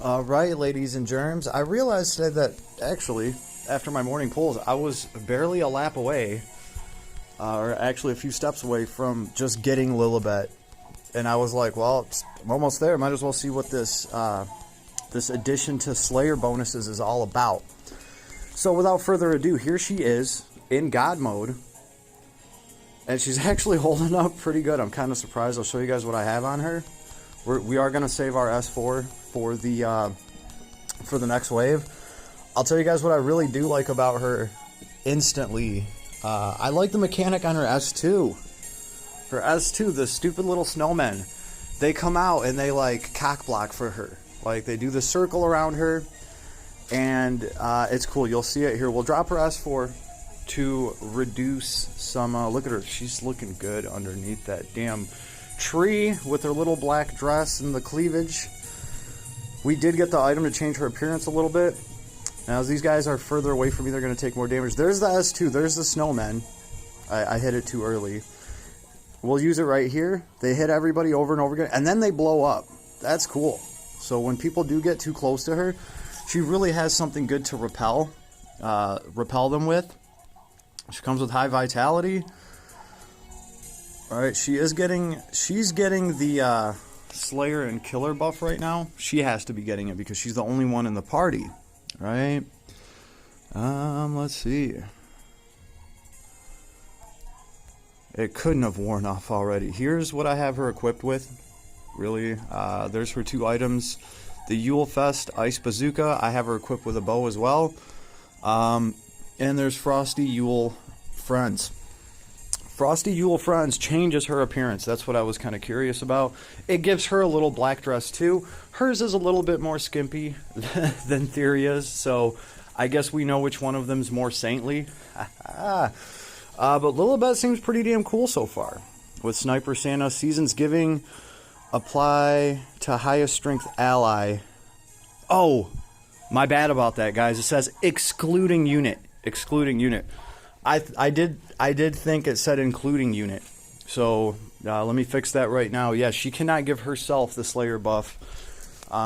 All right, ladies and germs. I realized today that actually, after my morning pulls, I was barely a lap away, or actually a few steps away from just getting Lilebette. And I was like, well, I'm almost there. Might as well see what this addition to Slayer bonuses is all about. So without further ado, here she is in God mode. And she's actually holding up pretty good. I'm kind of surprised. I'll show you guys what I have on her. We are going to save our S4 for the next wave. I'll tell you guys what I really do like about her instantly. I like the mechanic on her S2. For S2, the stupid little snowmen, they come out and they like cock block for her. Like they do the circle around her, and it's cool. You'll see it here. We'll drop her S4 to reduce some. Look at her. She's looking good underneath that damn tree with her little black dress and the cleavage. We did get the item to change her appearance a little bit. Now, as these guys are further away from me, they're going to take more damage. There's the S2. There's the snowmen. I hit it too early. We'll use it right here. They hit everybody over and over again, and then they blow up. That's cool. So when people do get too close to her, she really has something good to repel them with. She comes with high vitality. All right, she's getting the Slayer and Killer buff right now. She has to be getting it because she's the only one in the party, right? Let's see. It couldn't have worn off already. Here's what I have her equipped with. Really, there's her two items. The Yule Fest Ice Bazooka. I have her equipped with a bow as well. And there's Frosty Yule Friends. Frosty Yule Friends changes her appearance. That's what I was kind of curious about. It gives her a little black dress too. Hers is a little bit more skimpy than Theria's, so I guess we know which one of them is more saintly. But Lilebette seems pretty damn cool so far. With Sniper Santa, Season's Giving, apply to highest strength ally. Oh, my bad about that, guys. It says excluding unit. Excluding unit. I did think it said including unit. So let me fix that right now. Yeah, she cannot give herself the Slayer buff.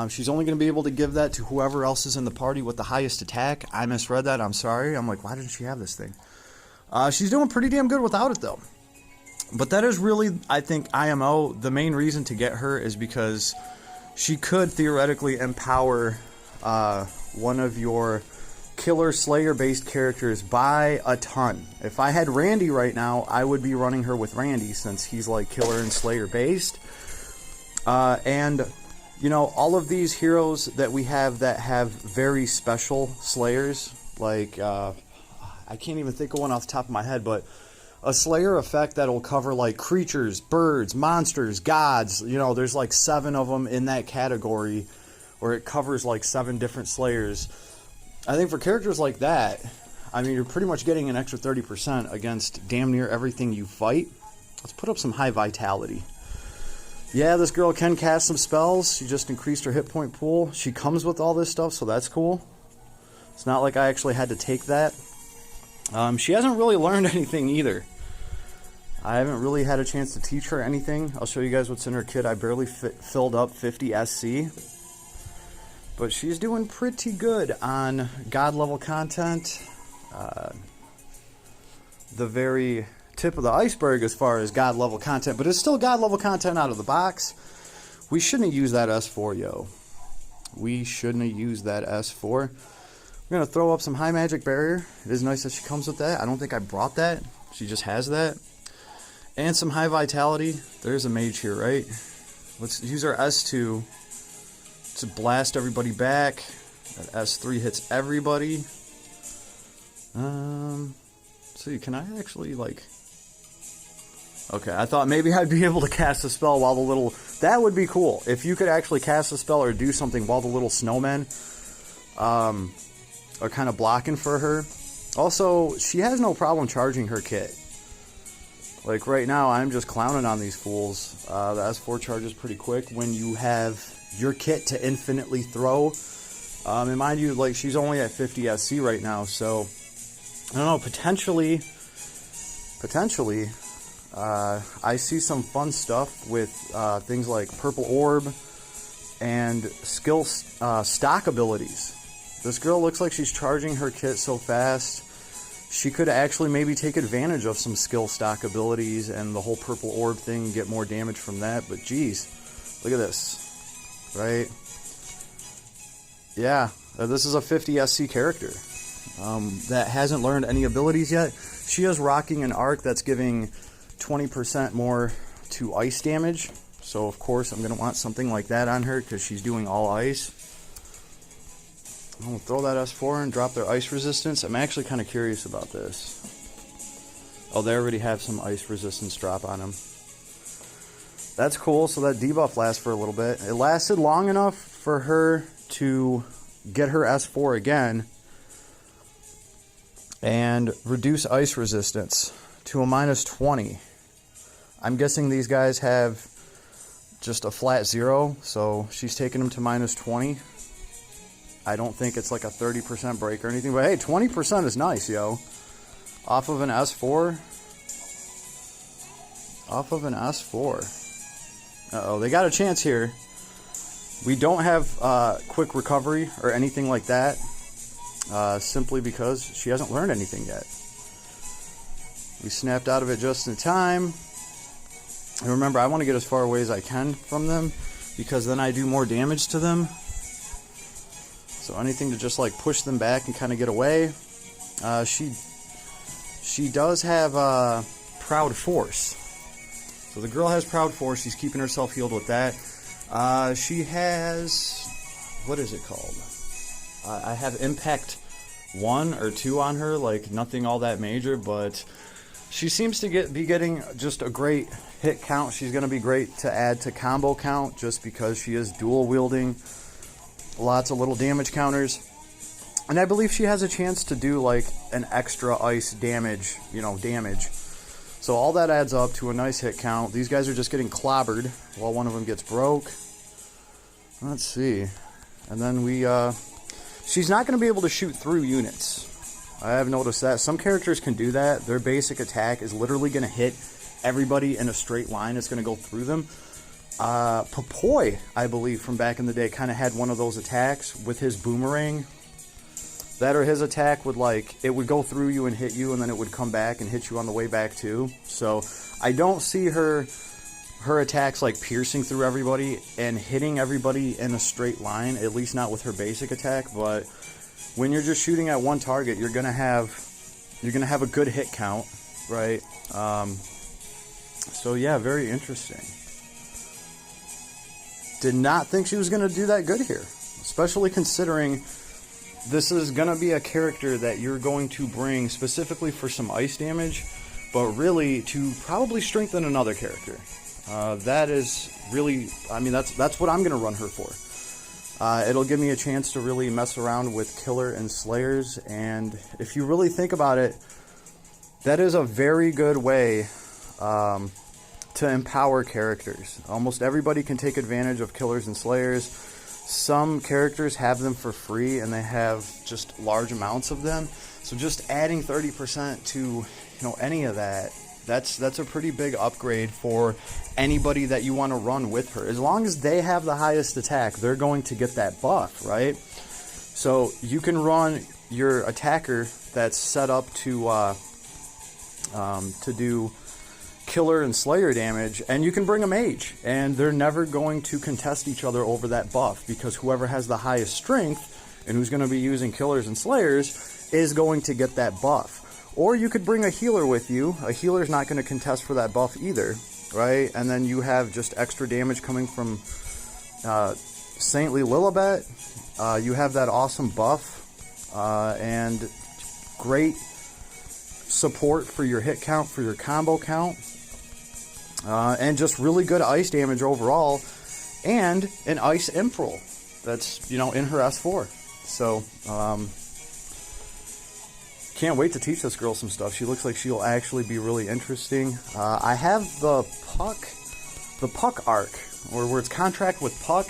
She's only going to be able to give that to whoever else is in the party with the highest attack. I misread that. I'm sorry. I'm like, why didn't she have this thing? She's doing pretty damn good without it, though. But that is really, I think, IMO. The main reason to get her is because she could theoretically empower one of your Killer Slayer-based characters by a ton. If I had Randy right now, I would be running her with Randy since he's like Killer and Slayer-based. And, you know, all of these heroes that we have that have very special Slayers, like... I can't even think of one off the top of my head, but a Slayer effect that'll cover like creatures, birds, monsters, gods. You know, there's like 7 of them in that category where it covers like 7 different Slayers. I think for characters like that, I mean, you're pretty much getting an extra 30% against damn near everything you fight. Let's put up some high vitality. Yeah, this girl can cast some spells. She just increased her hit point pool. She comes with all this stuff, so that's cool. It's not like I actually had to take that. She hasn't really learned anything either. I haven't really had a chance to teach her anything. I'll show you guys what's in her kit. I barely filled up 50 SC. But she's doing pretty good on God level content. The very tip of the iceberg as far as God level content. But it's still God level content out of the box. We shouldn't have used that S4, yo. We shouldn't have used that S4. We're going to throw up some high magic barrier. It is nice that she comes with that. I don't think I brought that. She just has that. And some high vitality. There's a mage here, right? Let's use our S2 to blast everybody back. That S3 hits everybody. See, can I actually, like... Okay, I thought maybe I'd be able to cast a spell while the little... That would be cool. If you could actually cast a spell or do something while the little snowmen... are kind of blocking for her. Also, she has no problem charging her kit. Like right now, I'm just clowning on these fools. The S4 charges pretty quick when you have your kit to infinitely throw. And mind you, like she's only at 50 SC right now, so I don't know. Potentially, I see some fun stuff with things like Purple Orb, and skill stock abilities. This girl looks like she's charging her kit so fast. She could actually maybe take advantage of some skill stock abilities and the whole purple orb thing and get more damage from that. But geez, look at this, right? Yeah, this is a 50 SC character that hasn't learned any abilities yet. She is rocking an arc that's giving 20% more to ice damage. So of course I'm going to want something like that on her because she's doing all ice. I'm going to throw that S4 and drop their ice resistance. I'm actually kind of curious about this. Oh, they already have some ice resistance drop on them. That's cool. So that debuff lasts for a little bit. It lasted long enough for her to get her S4 again and reduce ice resistance to a -20. I'm guessing these guys have just a flat 0, so she's taking them to -20. I don't think it's like a 30% break or anything, but hey, 20% is nice, yo. Off of an S4. Off of an S4. Uh-oh, they got a chance here. We don't have quick recovery or anything like that, simply because she hasn't learned anything yet. We snapped out of it just in time. And remember, I want to get as far away as I can from them, because then I do more damage to them. So anything to just like push them back and kind of get away. She does have Proud Force. So the girl has Proud Force. She's keeping herself healed with that. She has, what is it called? I have Impact 1 or 2 on her, like nothing all that major, but she seems to be getting just a great hit count. She's going to be great to add to combo count just because she is dual wielding lots of little damage counters. And I believe she has a chance to do like an extra ice damage, damage. So all that adds up to a nice hit count. These guys are just getting clobbered while one of them gets broke. Let's see. And then she's not going to be able to shoot through units. I have noticed that. Some characters can do that. Their basic attack is literally going to hit everybody in a straight line. It's going to go through them. Papoy, I believe, from back in the day, kind of had one of those attacks with his boomerang. That or his attack would, it would go through you and hit you, and then it would come back and hit you on the way back, too. So, I don't see her attacks, piercing through everybody and hitting everybody in a straight line, at least not with her basic attack, but when you're just shooting at one target, you're gonna have a good hit count, right? So, yeah, very interesting. Did not think she was going to do that good here, especially considering this is going to be a character that you're going to bring specifically for some ice damage, but really to probably strengthen another character. That is really, that's what I'm going to run her for. It'll give me a chance to really mess around with Killer and Slayers, and if you really think about it, that is a very good way to empower characters. Almost everybody can take advantage of Killers and Slayers. Some characters have them for free and they have just large amounts of them. So just adding 30% to any of that's a pretty big upgrade for anybody that you want to run with her. As long as they have the highest attack, they're going to get that buff, right? So you can run your attacker that's set up to do Killer and Slayer damage, and you can bring a mage, and they're never going to contest each other over that buff, because whoever has the highest strength and who's going to be using Killers and Slayers is going to get that buff. Or you could bring a healer with you. A healer's not going to contest for that buff either, right? And then you have just extra damage coming from Saintly Lilebette. You have that awesome buff and great support for your hit count, for your combo count. And just really good ice damage overall, and an ice improl that's, in her S4. So, can't wait to teach this girl some stuff. She looks like she'll actually be really interesting. I have the Puck arc, or where it's contract with Puck,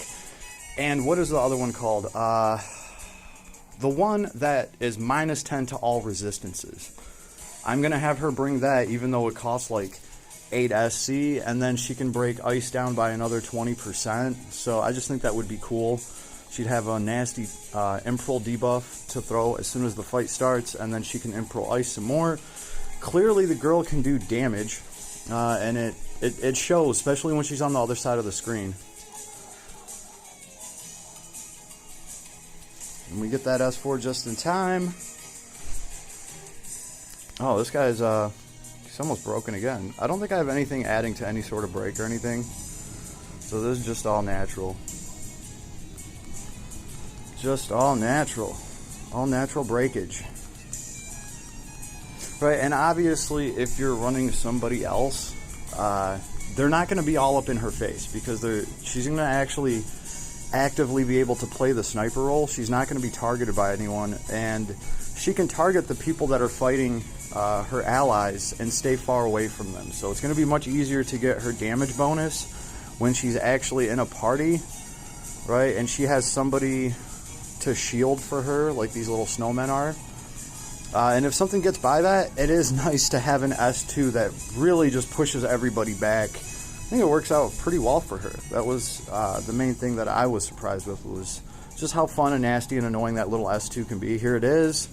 and what is the other one called? The one that is -10 to all resistances. I'm going to have her bring that, even though it costs 8 SC, and then she can break ice down by another 20%. So I just think that would be cool. She'd have a nasty Improl debuff to throw as soon as the fight starts, and then she can Improl ice some more. Clearly the girl can do damage, and it shows, especially when she's on the other side of the screen. And we get that S4 just in time. Oh, this guy's he's almost broken again. I don't think I have anything adding to any sort of break or anything. So this is just all natural. Just all natural. All natural breakage. Right, and obviously if you're running somebody else, they're not going to be all up in her face, because she's going to actually actively be able to play the sniper role. She's not going to be targeted by anyone, and she can target the people that are fighting her allies and stay far away from them. So it's going to be much easier to get her damage bonus when she's actually in a party, right? And she has somebody to shield for her, like these little snowmen are. And if something gets by that, it is nice to have an S2 that really just pushes everybody back. I think it works out pretty well for her. That was the main thing that I was surprised with, was just how fun and nasty and annoying that little S2 can be. Here it is.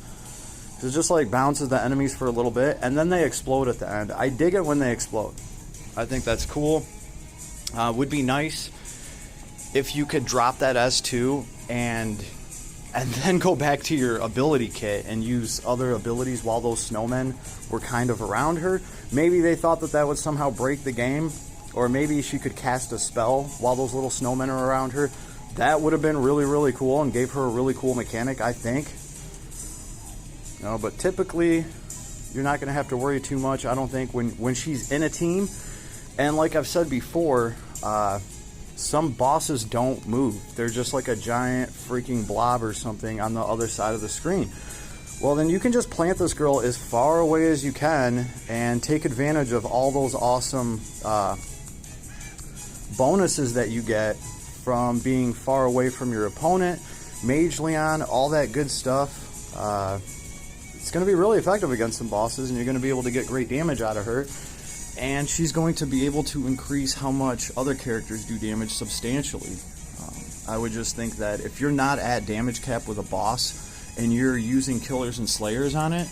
It just like bounces the enemies for a little bit, and then they explode at the end. I dig it when they explode. I think that's cool. Would be nice if you could drop that S2 and then go back to your ability kit and use other abilities while those snowmen were kind of around her. Maybe they thought that that would somehow break the game, or maybe she could cast a spell while those little snowmen are around her. That would have been really, really cool and gave her a really cool mechanic, I think. No, but typically, you're not going to have to worry too much, I don't think, when she's in a team. And like I've said before, some bosses don't move. They're just like a giant freaking blob or something on the other side of the screen. Well, then you can just plant this girl as far away as you can and take advantage of all those awesome bonuses that you get from being far away from your opponent. Mage Leon, all that good stuff. It's going to be really effective against some bosses, and you're going to be able to get great damage out of her. And she's going to be able to increase how much other characters do damage substantially. I would just think that if you're not at damage cap with a boss and you're using killers and slayers on it,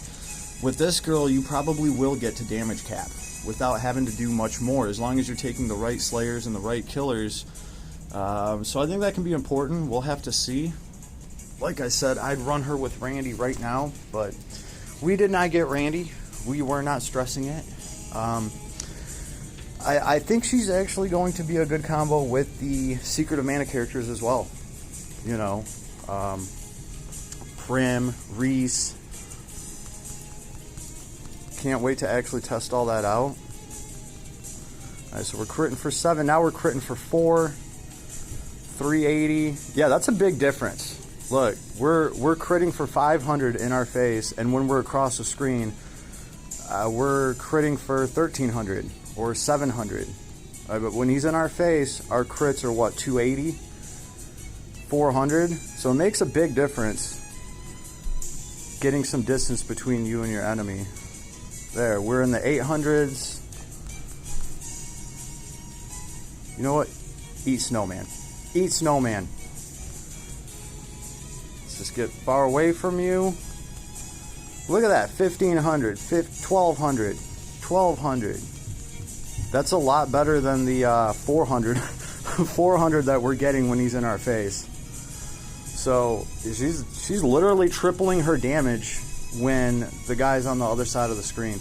with this girl you probably will get to damage cap without having to do much more, as long as you're taking the right slayers and the right killers. So I think that can be important. We'll have to see. Like I said, I'd run her with Randy right now, but we did not get Randy. We were not stressing it. I think she's actually going to be a good combo with the Secret of Mana characters as well. You know, Prim, Reese. Can't wait to actually test all that out. Alright, so we're critting for 7. Now we're critting for 4. 380. Yeah, that's a big difference. Look, we're critting for 500 in our face, and when we're across the screen, we're critting for 1300 or 700. But when he's in our face, our crits are what, 280, 400. So it makes a big difference getting some distance between you and your enemy. There, we're in the 800s. You know what? Eat snowman. Eat snowman. Let's just get far away from you. Look at that, 1500, 1200, 1200. That's a lot better than the 400, 400 that we're getting when he's in our face. So she's literally tripling her damage when the guy's on the other side of the screen.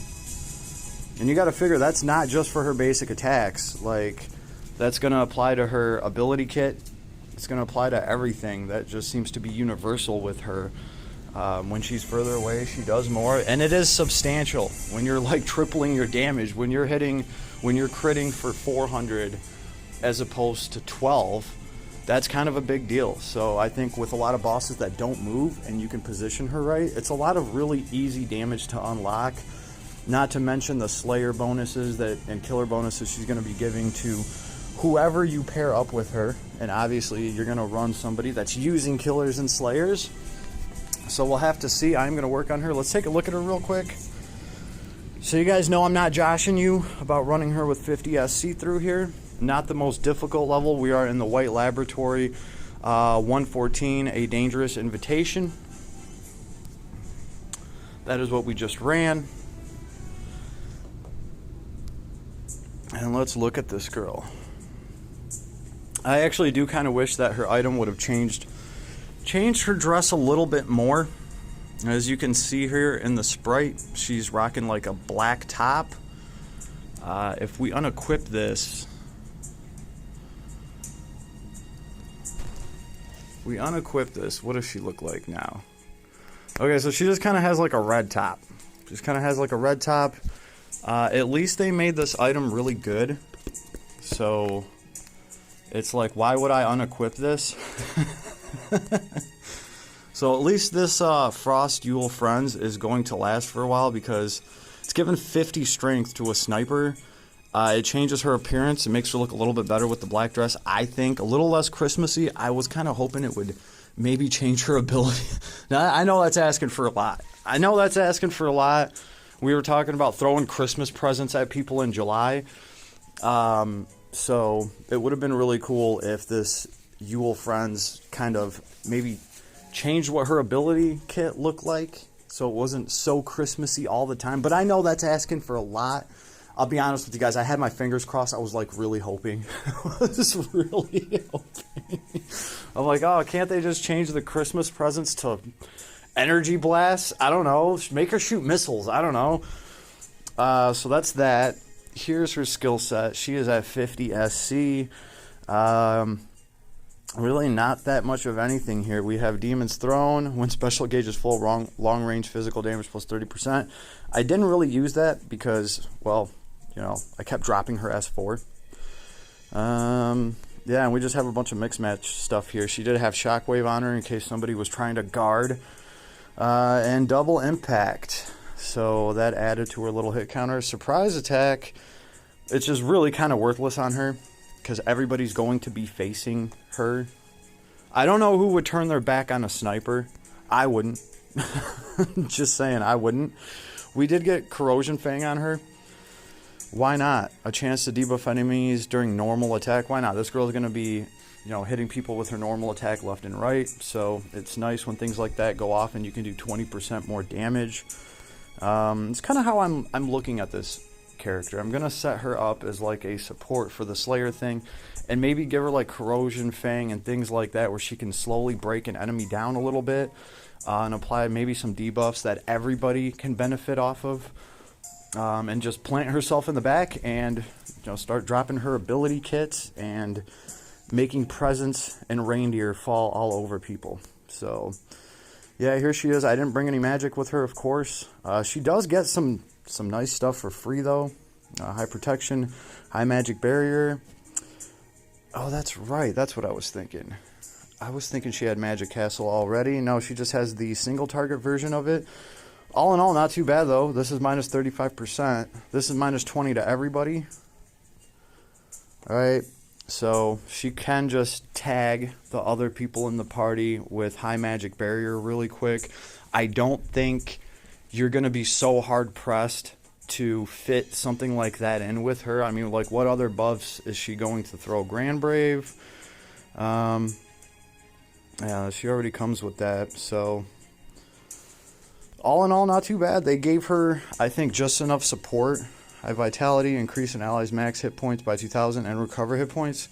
And you got to figure that's not just for her basic attacks. Like, that's going to apply to her ability kit. It's going to apply to everything. That just seems to be universal with her. When she's further away, she does more, and it is substantial when you're like tripling your damage, when you're critting for 400 as opposed to 12. That's kind of a big deal. So I think with a lot of bosses that don't move and you can position her right, it's a lot of really easy damage to unlock. Not to mention the Slayer bonuses and killer bonuses she's going to be giving to whoever you pair up with her. And obviously you're going to run somebody that's using killers and slayers. So we'll have to see. I'm going to work on her. Let's take a look at her real quick. So you guys know I'm not joshing you about running her with 50 SC through here. Not the most difficult level. We are in the White Laboratory 114, A Dangerous Invitation. That is what we just ran. And let's look at this girl. I actually do kind of wish that her item would have changed her dress a little bit more. As you can see here in the sprite, she's rocking like a black top. If we unequip this, what does she look like now? Okay, so she just kind of has like a red top. At least they made this item really good. So it's like, why would I unequip this? So at least this Frost Yule Friends is going to last for a while because it's given 50 strength to a sniper. It changes her appearance. It makes her look a little bit better with the black dress. I think a little less Christmassy. I was kind of hoping it would maybe change her ability. Now, I know that's asking for a lot. We were talking about throwing Christmas presents at people in July. So it would have been really cool if this Yule Friends kind of maybe changed what her ability kit looked like so it wasn't so Christmassy all the time. But I know that's asking for a lot. I'll be honest with you guys, I had my fingers crossed. I was like really hoping. I'm like, oh, can't they just change the Christmas presents to energy blasts? I don't know. Make her shoot missiles. I don't know. So that's that. Here's her skill set. She is at 50 SC. Really not that much of anything here. We have Demon's Throne. When special gauge is full, long range physical damage plus 30%. I didn't really use that because, well, you know, I kept dropping her S4. Yeah, and we just have a bunch of mix match stuff here. She did have Shockwave on her in case somebody was trying to guard. And double impact. So that added to her little hit counter. Surprise attack. It's just really kind of worthless on her because everybody's going to be facing her. I don't know who would turn their back on a sniper. I wouldn't. Just saying, I wouldn't. We did get Corrosion Fang on her. Why not? A chance to debuff enemies during normal attack. Why not? This girl's going to be, you know, hitting people with her normal attack left and right. So it's nice when things like that go off and you can do 20% more damage. It's kind of how I'm looking at this character. I'm going to set her up as like a support for the Slayer thing and maybe give her like Corrosion Fang and things like that where she can slowly break an enemy down a little bit and apply maybe some debuffs that everybody can benefit off of. And just plant herself in the back and, you know, start dropping her ability kits and making presents and reindeer fall all over people. So, yeah, here she is. I didn't bring any magic with her, of course. She does get some nice stuff for free, though. High protection, high magic barrier. Oh, that's right. That's what I was thinking. I was thinking she had Magic Castle already. No, she just has the single target version of it. All in all, not too bad, though. This is minus 35%. This is minus 20 to everybody. All right. So she can just tag the other people in the party with high magic barrier really quick. I don't think you're going to be so hard-pressed to fit something like that in with her. I mean, like, what other buffs is she going to throw? Grand Brave? Yeah, she already comes with that, so all in all, not too bad. They gave her, I think, just enough support. High Vitality, increase an ally's max hit points by 2,000, and recover hit points.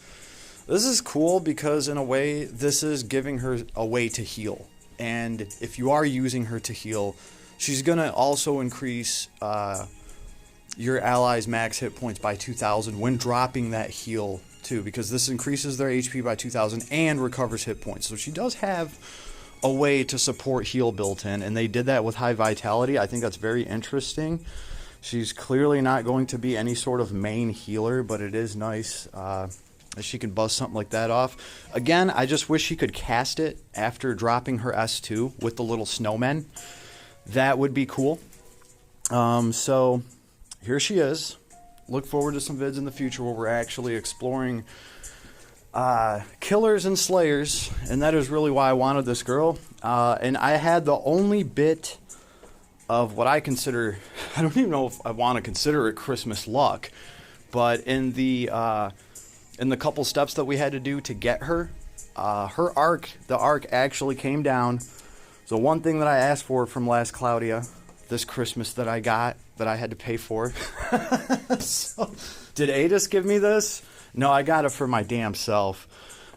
This is cool because, in a way, this is giving her a way to heal. And if you are using her to heal, she's going to also increase your ally's max hit points by 2,000 when dropping that heal, too, because this increases their HP by 2,000 and recovers hit points. So she does have a way to support heal built in, and they did that with High Vitality. I think that's very interesting. She's clearly not going to be any sort of main healer, but it is nice that she can buzz something like that off. Again, I just wish she could cast it after dropping her S2 with the little snowmen. That would be cool. So here she is. Look forward to some vids in the future where we're actually exploring killers and slayers, and that is really why I wanted this girl. And I had the only bit of what I consider, I don't even know if I want to consider it Christmas luck, but in the couple steps that we had to do to get her, the arc actually came down. So one thing that I asked for from last Cloudia, this Christmas that I got, that I had to pay for. So, did Adis give me this? No, I got it for my damn self.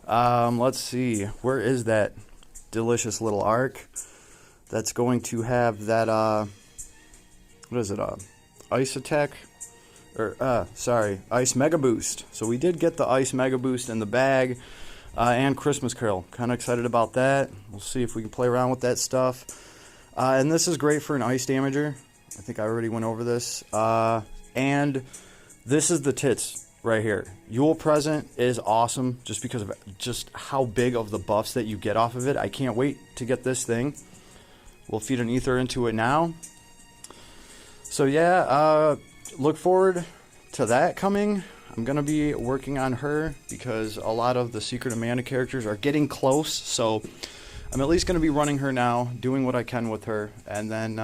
Let's see. Where is that delicious little arc? That's going to have that, what is it, Ice Attack? Ice Mega Boost. So we did get the Ice Mega Boost in the bag, and Christmas Carol. Kind of excited about that. We'll see if we can play around with that stuff. And this is great for an Ice Damager. I think I already went over this. And this is the tits right here. Yule Present is awesome just because of just how big of the buffs that you get off of it. I can't wait to get this thing. We'll feed an ether into it now. So yeah, look forward to that coming. I'm going to be working on her because a lot of the Secret Amanda characters are getting close. So I'm at least going to be running her now, doing what I can with her. And then,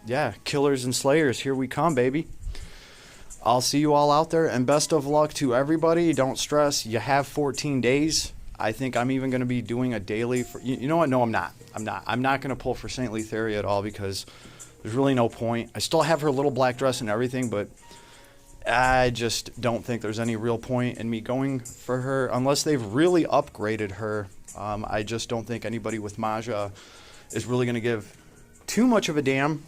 yeah, Killers and Slayers, here we come, baby. I'll see you all out there, and best of luck to everybody. Don't stress. You have 14 days. I think I'm even going to be doing a daily. You know what? No, I'm not. I'm not going to pull for St. Letheria at all because there's really no point. I still have her little black dress and everything, but I just don't think there's any real point in me going for her unless they've really upgraded her. I just don't think anybody with Maja is really going to give too much of a damn.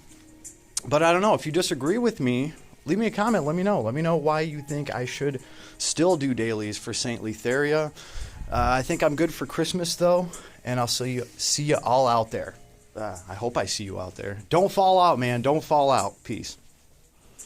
But I don't know. If you disagree with me, leave me a comment. Let me know. Let me know why you think I should still do dailies for St. Letheria. I think I'm good for Christmas, though, and I'll see you all out there. I hope I see you out there. Don't fall out, man. Don't fall out. Peace.